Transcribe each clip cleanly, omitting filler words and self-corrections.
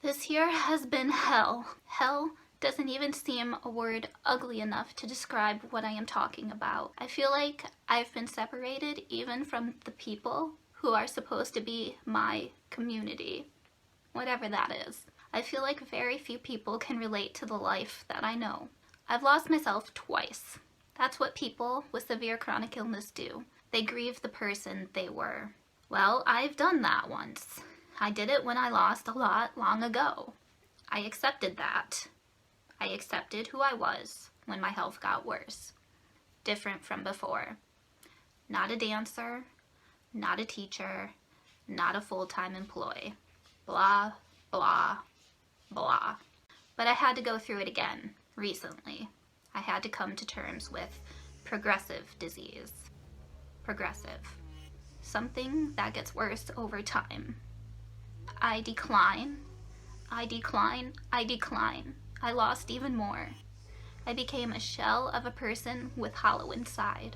This year has been hell. Hell doesn't even seem a word ugly enough to describe what I am talking about. I feel like I've been separated even from the people who are supposed to be my community, whatever that is. I feel like very few people can relate to the life that I know. I've lost myself twice. That's what people with severe chronic illness do. They grieve the person they were. Well, I've done that once. I did it when I lost a lot long ago. I accepted that. I accepted who I was when my health got worse. Different from before. Not a dancer, not a teacher, not a full-time employee. Blah, blah, blah. But I had to go through it again recently. I had to come to terms with progressive disease. Progressive. Something that gets worse over time. I decline. I lost even more. I became a shell of a person with hollow inside.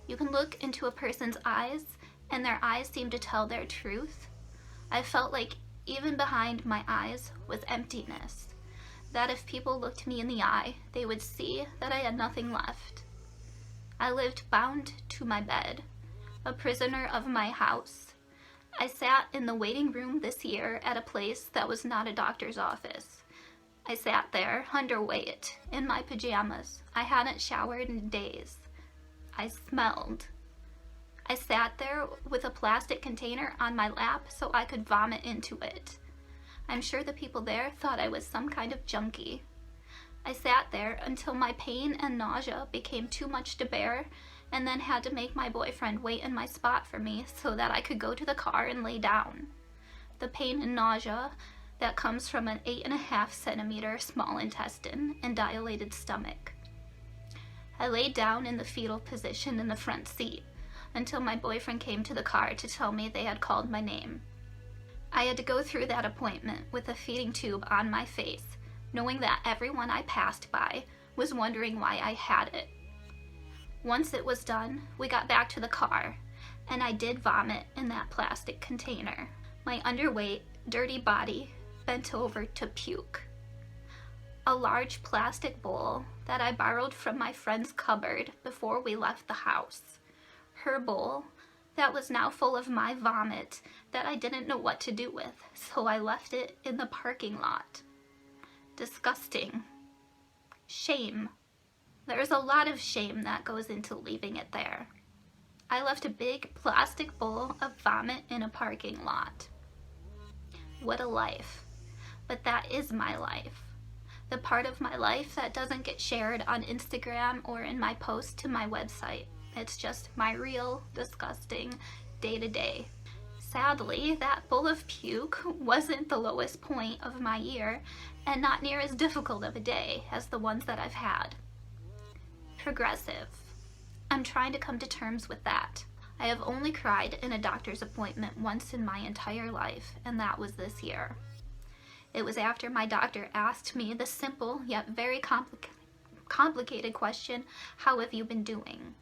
You can look into a person's eyes, and their eyes seem to tell their truth. I felt like even behind my eyes was emptiness. That if people looked me in the eye, they would see that I had nothing left. I lived bound to my bed, a prisoner of my house. I sat in the waiting room this year at a place that was not a doctor's office. I sat there, underweight, in my pajamas. I hadn't showered in days. I smelled. I sat there with a plastic container on my lap so I could vomit into it. I'm sure the people there thought I was some kind of junkie. I sat there until my pain and nausea became too much to bear, and then had to make my boyfriend wait in my spot for me so that I could go to the car and lay down. The pain and nausea that comes from an 8.5 centimeter small intestine and dilated stomach. I laid down in the fetal position in the front seat until my boyfriend came to the car to tell me they had called my name. I had to go through that appointment with a feeding tube on my face, knowing that everyone I passed by was wondering why I had it. Once it was done, we got back to the car, and I did vomit in that plastic container. My underweight, dirty body bent over to puke. A large plastic bowl that I borrowed from my friend's cupboard before we left the house. Her bowl that was now full of my vomit that I didn't know what to do with, so I left it in the parking lot. Disgusting. Shame. There's a lot of shame that goes into leaving it there. I left a big plastic bowl of vomit in a parking lot. What a life. But that is my life. The part of my life that doesn't get shared on Instagram or in my post to my website. It's just my real, disgusting day-to-day. Sadly, that bowl of puke wasn't the lowest point of my year, and not near as difficult of a day as the ones that I've had. Progressive. I'm trying to come to terms with that. I have only cried in a doctor's appointment once in my entire life, and that was this year. It was after my doctor asked me the simple yet very complicated question, "How have you been doing?"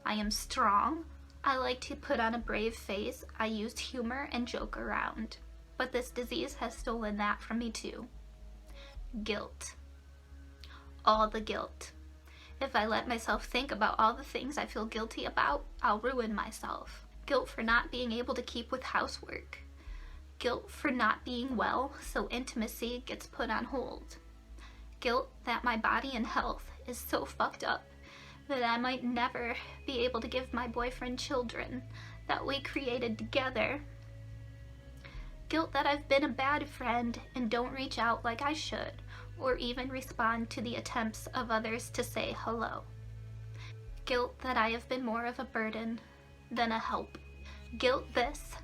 I am strong. I like to put on a brave face. I used humor and joke around. But this disease has stolen that from me too. Guilt. All the guilt. If I let myself think about all the things I feel guilty about, I'll ruin myself. Guilt for not being able to keep with housework. Guilt for not being well, so intimacy gets put on hold. Guilt that my body and health is so fucked up that I might never be able to give my boyfriend children that we created together. Guilt that I've been a bad friend and don't reach out like I should, or even respond to the attempts of others to say hello. Guilt that I have been more of a burden than a help. Guilt this,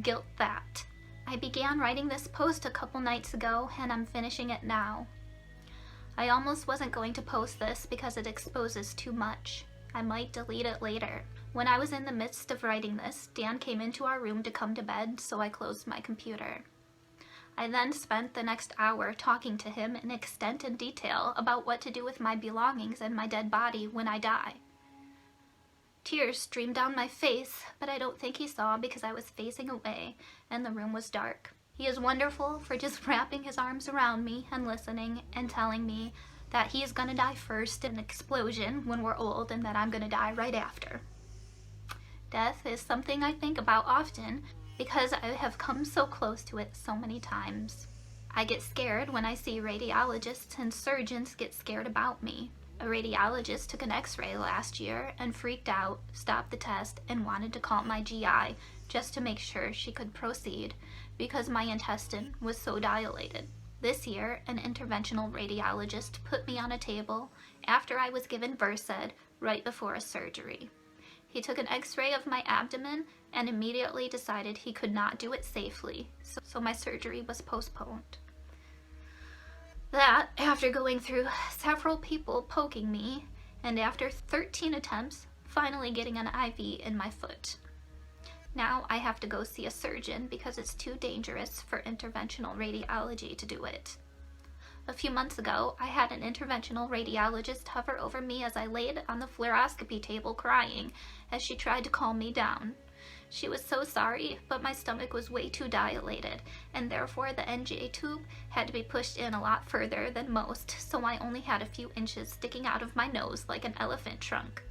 guilt that. I began writing this post a couple nights ago, and I'm finishing it now. I almost wasn't going to post this because it exposes too much. I might delete it later. When I was in the midst of writing this, Dan came into our room to come to bed, so I closed my computer. I then spent the next hour talking to him in extent and detail about what to do with my belongings and my dead body when I die. Tears streamed down my face, but I don't think he saw because I was facing away and the room was dark. He is wonderful for just wrapping his arms around me and listening and telling me that he is gonna die first in an explosion when we're old and that I'm gonna die right after. Death is something I think about often because I have come so close to it so many times. I get scared when I see radiologists and surgeons get scared about me. A radiologist took an x-ray last year and freaked out, stopped the test, and wanted to call my GI just to make sure she could proceed because my intestine was so dilated. This year, an interventional radiologist put me on a table after I was given Versed right before a surgery. He took an x-ray of my abdomen and immediately decided he could not do it safely, so my surgery was postponed. That, after going through several people poking me, and after 13 attempts, finally getting an IV in my foot. Now I have to go see a surgeon because it's too dangerous for interventional radiology to do it. A few months ago, I had an interventional radiologist hover over me as I laid on the fluoroscopy table crying as she tried to calm me down. She was so sorry, but my stomach was way too dilated, and therefore the NJ tube had to be pushed in a lot further than most, so I only had a few inches sticking out of my nose like an elephant trunk.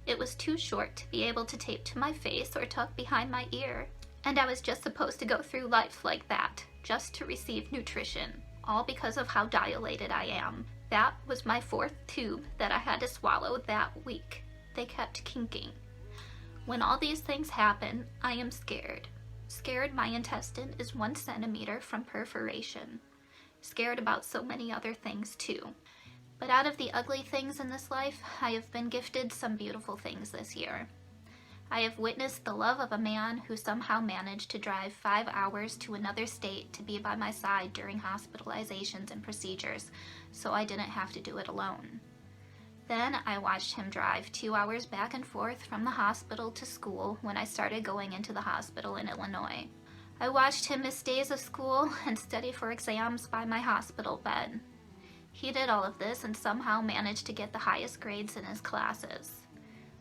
It was too short to be able to tape to my face or tuck behind my ear, and I was just supposed to go through life like that, just to receive nutrition, all because of how dilated I am. That was my 4th tube that I had to swallow that week. They kept kinking. When all these things happen, I am scared. Scared my intestine is 1 centimeter from perforation. Scared about so many other things too. But out of the ugly things in this life, I have been gifted some beautiful things this year. I have witnessed the love of a man who somehow managed to drive 5 hours to another state to be by my side during hospitalizations and procedures, so I didn't have to do it alone. Then I watched him drive 2 hours back and forth from the hospital to school when I started going into the hospital in Illinois. I watched him miss days of school and study for exams by my hospital bed. He did all of this and somehow managed to get the highest grades in his classes.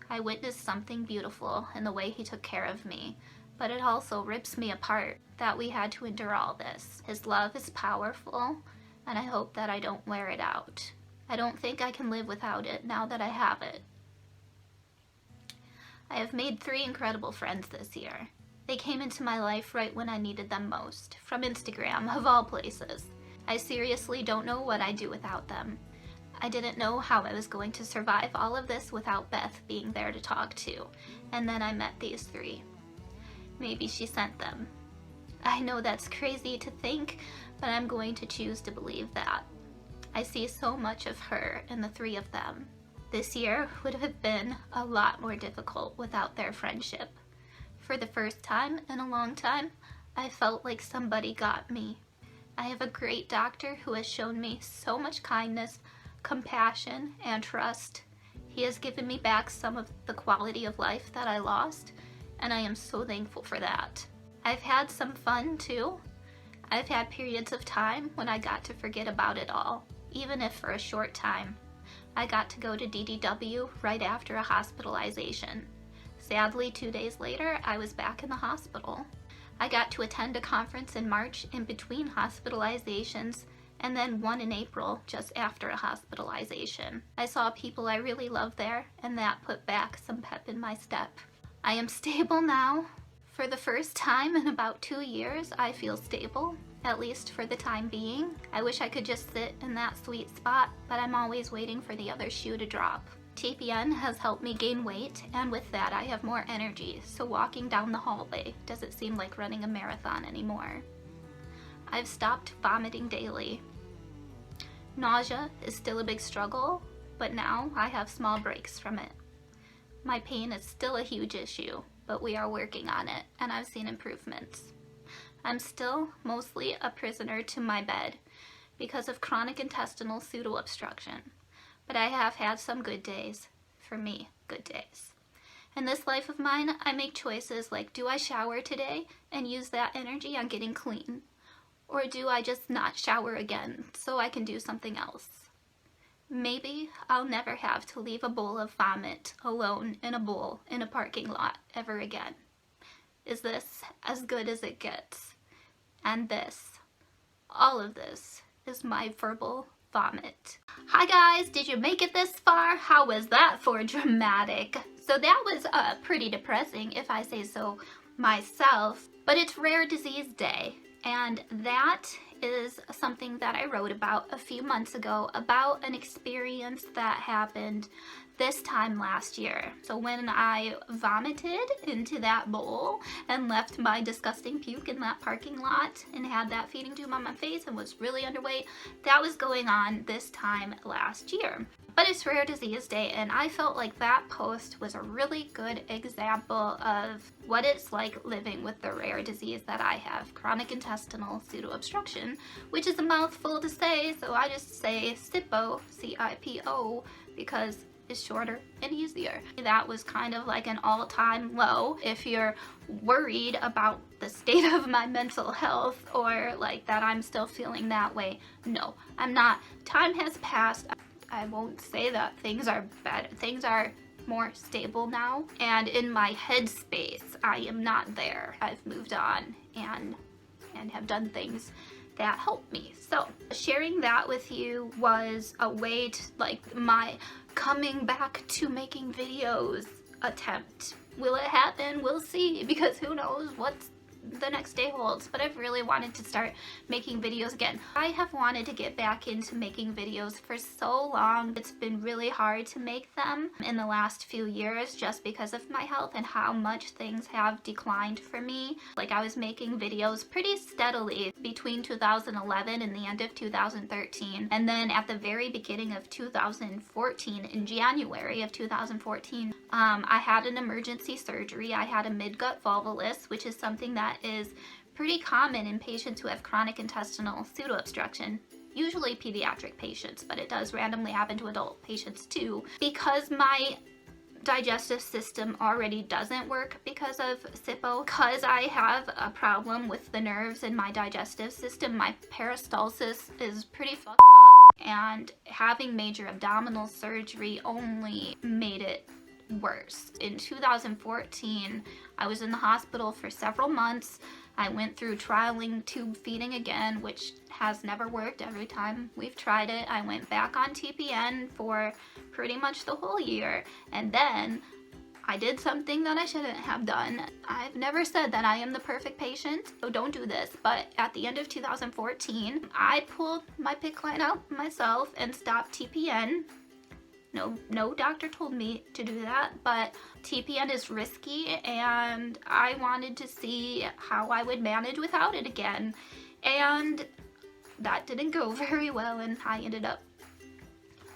I witnessed something beautiful in the way he took care of me, but it also rips me apart that we had to endure all this. His love is powerful, and I hope that I don't wear it out. I don't think I can live without it now that I have it. I have made 3 incredible friends this year. They came into my life right when I needed them most, from Instagram, of all places. I seriously don't know what I'd do without them. I didn't know how I was going to survive all of this without Beth being there to talk to, and then I met these 3. Maybe she sent them. I know that's crazy to think, but I'm going to choose to believe that. I see so much of her in the 3 of them. This year would have been a lot more difficult without their friendship. For the first time in a long time, I felt like somebody got me. I have a great doctor who has shown me so much kindness, compassion, and trust. He has given me back some of the quality of life that I lost, and I am so thankful for that. I've had some fun too. I've had periods of time when I got to forget about it all, even if for a short time. I got to go to DDW right after a hospitalization. Sadly, 2 days later, I was back in the hospital. I got to attend a conference in March in between hospitalizations, and then one in April just after a hospitalization. I saw people I really loved there, and that put back some pep in my step. I am stable now. For the first time in about 2 years, I feel stable, at least for the time being. I wish I could just sit in that sweet spot, but I'm always waiting for the other shoe to drop. TPN has helped me gain weight, and with that I have more energy, so walking down the hallway doesn't seem like running a marathon anymore. I've stopped vomiting daily. Nausea is still a big struggle, but now I have small breaks from it. My pain is still a huge issue, but we are working on it, and I've seen improvements. I'm still mostly a prisoner to my bed because of chronic intestinal pseudo-obstruction, but I have had some good days. For me, good days. In this life of mine, I make choices like, do I shower today and use that energy on getting clean? Or do I just not shower again so I can do something else? Maybe I'll never have to leave a bowl of vomit alone in a bowl in a parking lot ever again. Is this as good as it gets? And this, all of this, is my verbal vomit. Hi guys, did you make it this far? How was that for dramatic? So that was pretty depressing, if I say so myself, but it's Rare Disease Day, and that is something that I wrote about a few months ago about an experience that happened this time last year. So when I vomited into that bowl and left my disgusting puke in that parking lot and had that feeding tube on my face and was really underweight, that was going on this time last year. But it's Rare Disease Day, and I felt like that post was a really good example of what it's like living with the rare disease that I have, chronic intestinal pseudo-obstruction, which is a mouthful to say, so I just say CIPO, C-I-P-O, because it's shorter and easier. That was kind of like an all-time low. If you're worried about the state of my mental health or like that I'm still feeling that way, no, I'm not. Time has passed. I won't say that things are better. Things are more stable now, and in my headspace, I am not there. I've moved on and have done things that help me. So sharing that with you was a way to, like, my coming back to making videos attempt. Will it happen? We'll see, because who knows what's the next day holds, but I've really wanted to start making videos again. I have wanted to get back into making videos for so long. It's been really hard to make them in the last few years just because of my health and how much things have declined for me. Like, I was making videos pretty steadily between 2011 and the end of 2013, and then at the very beginning of 2014, in January of 2014, I had an emergency surgery. I had a midgut volvulus, which is something that is pretty common in patients who have chronic intestinal pseudo-obstruction, usually pediatric patients, but it does randomly happen to adult patients too. Because my digestive system already doesn't work because of SIPO, because I have a problem with the nerves in my digestive system, my peristalsis is pretty fucked up, and having major abdominal surgery only made it worse. In 2014, I was in the hospital for several months. I went through trialing tube feeding again, which has never worked. Every time we've tried it, I went back on TPN for pretty much the whole year, and then I did something that I shouldn't have done. I've never said that I am the perfect patient, so don't do this, but at the end of 2014, I pulled my PICC line out myself and stopped TPN. No doctor told me to do that, but TPN is risky, and I wanted to see how I would manage without it again. And that didn't go very well, and I ended up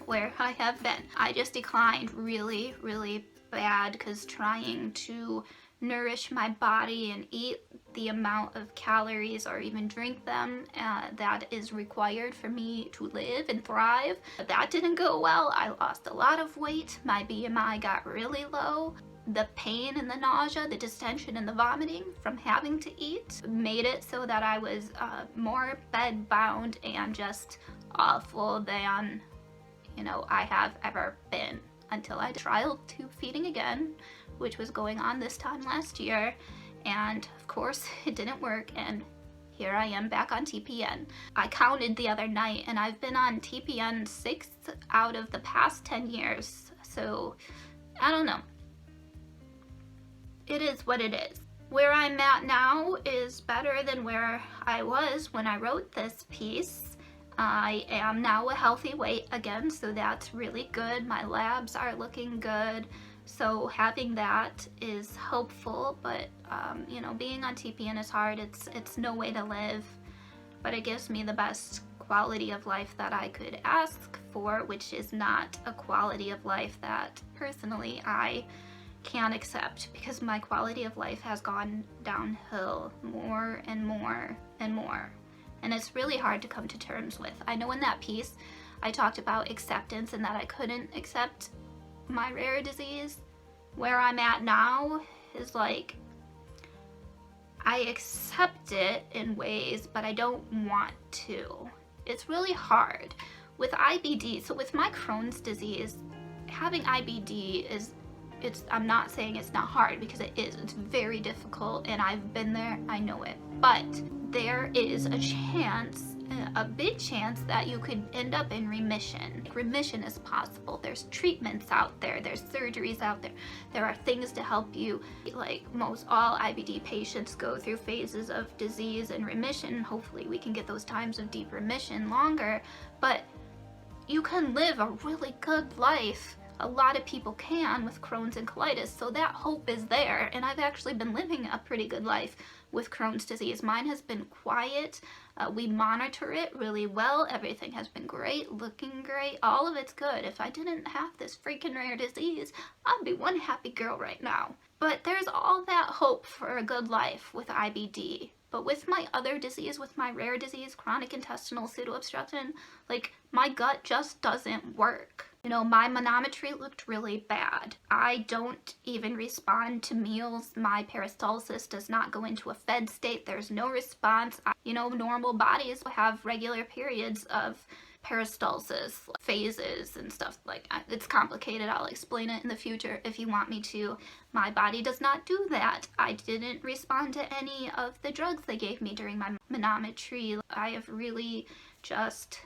where I have been. I just declined really, really bad because trying to nourish my body and eat the amount of calories or even drink them that is required for me to live and thrive, that didn't go well. I lost a lot of weight. My BMI got really low. The pain and the nausea, the distension and the vomiting from having to eat made it so that I was more bed bound and just awful than, you know, I have ever been, until I trialed tube feeding again, which was going on this time last year, and of course it didn't work, and here I am back on TPN. I counted the other night, and I've been on TPN 6 out of the past 10 years, so I don't know. It is what it is. Where I'm at now is better than where I was when I wrote this piece. I am now a healthy weight again, so that's really good. My labs are looking good. So having that is helpful, but you know, being on TPN is hard. It's no way to live, but it gives me the best quality of life that I could ask for, which is not a quality of life that personally I can accept, because my quality of life has gone downhill more and more and more, and it's really hard to come to terms with. I know in that piece I talked about acceptance and that I couldn't accept my rare disease. Where I'm at now is like, I accept it in ways, but I don't want to. It's really hard. With IBD, so with my Crohn's disease, having IBD is I'm not saying it's not hard, because it is. It's very difficult, and I've been there, I know it. But there is a chance, a big chance, that you could end up in remission. Remission is possible. There's treatments out there, there's surgeries out there, there are things to help you. Like most all IBD patients go through phases of disease and remission. Hopefully we can get those times of deep remission longer, but you can live a really good life. A lot of people can with Crohn's and colitis, so that hope is there, and I've actually been living a pretty good life with Crohn's disease. Mine has been quiet. We monitor it really well. Everything has been great, looking great. All of it's good. If I didn't have this freaking rare disease, I'd be one happy girl right now. But there's all that hope for a good life with IBD. But with my other disease, with my rare disease, chronic intestinal pseudo-obstruction, like, my gut just doesn't work. You know, my manometry looked really bad. I don't even respond to meals. My peristalsis does not go into a fed state. There's no response. You know, normal bodies have regular periods of peristalsis phases and stuff. Like, it's complicated. I'll explain it in the future if you want me to. My body does not do that. I didn't respond to any of the drugs they gave me during my manometry. I have really just,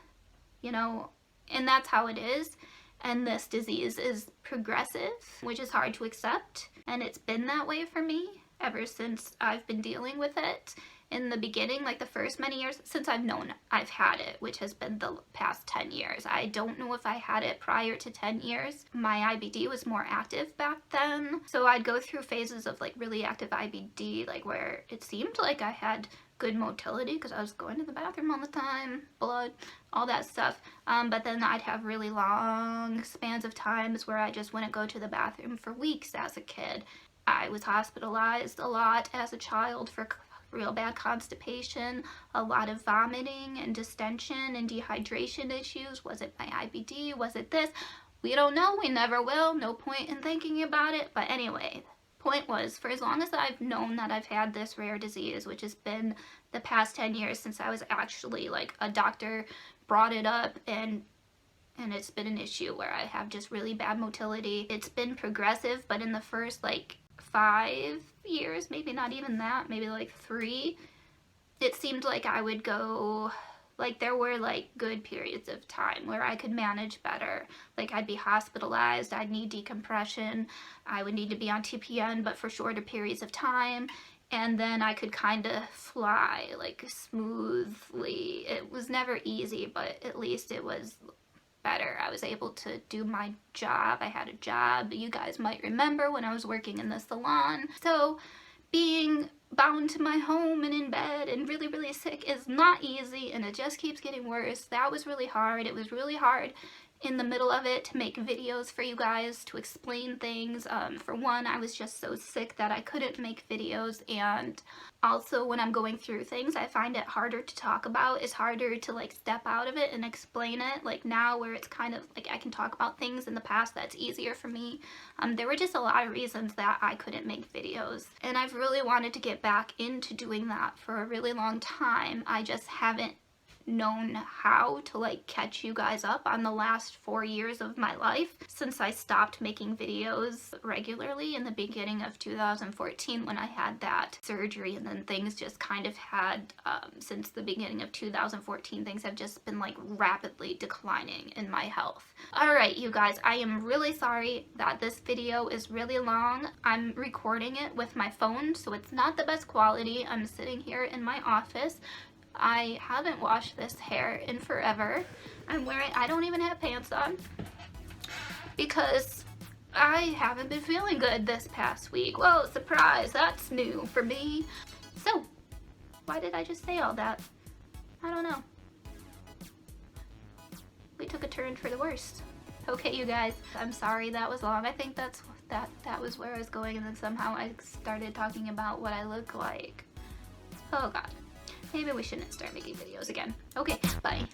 you know, and that's how it is. And this disease is progressive, which is hard to accept. And it's been that way for me ever since I've been dealing with it. In the beginning, like the first many years, since I've known I've had it, which has been the past 10 years. I don't know if I had it prior to 10 years. My IBD was more active back then. So I'd go through phases of like really active IBD, like where it seemed like I had good motility because I was going to the bathroom all the time, blood, all that stuff. But then I'd have really long spans of times where I just wouldn't go to the bathroom for weeks as a kid. I was hospitalized a lot as a child for real bad constipation, a lot of vomiting and distension and dehydration issues. Was it my IBD? Was it this? We don't know. We never will. No point in thinking about it. But anyway, point was, for as long as I've known that I've had this rare disease, which has been the past 10 years since I was actually like a doctor brought it up, and it's been an issue where I have just really bad motility. It's been progressive, but in the first like 5 years, maybe not even that, maybe like 3, it seemed like I would go, like there were like good periods of time where I could manage better. Like I'd be hospitalized, I'd need decompression, I would need to be on TPN, but for shorter periods of time. And then I could kind of fly like smoothly. It was never easy, but at least it was better. I was able to do my job. I had a job. You guys might remember when I was working in the salon. So being bound to my home and in bed and really, really sick is not easy, and it just keeps getting worse. That was really hard. It was really hard in the middle of it to make videos for you guys, to explain things. For one, I was just so sick that I couldn't make videos, and also when I'm going through things, I find it harder to talk about. It's harder to like step out of it and explain it. Like now where it's kind of like I can talk about things in the past, that's easier for me. There were just a lot of reasons that I couldn't make videos, and I've really wanted to get back into doing that for a really long time. I just haven't known how to like catch you guys up on the last 4 years of my life since I stopped making videos regularly in the beginning of 2014 when I had that surgery, and then things just kind of had since the beginning of 2014 things have just been like rapidly declining in my health. Alright you guys, I am really sorry that this video is really long. I'm recording it with my phone, so it's not the best quality. I'm sitting here in my office. I haven't washed this hair in forever. I don't even have pants on because I haven't been feeling good this past week. Well, surprise, that's new for me. So, why did I just say all that? I don't know. We took a turn for the worst. Okay, you guys, I'm sorry that was long. I think that was where I was going, and then somehow I started talking about what I look like. Oh god. Maybe we shouldn't start making videos again. Okay, bye.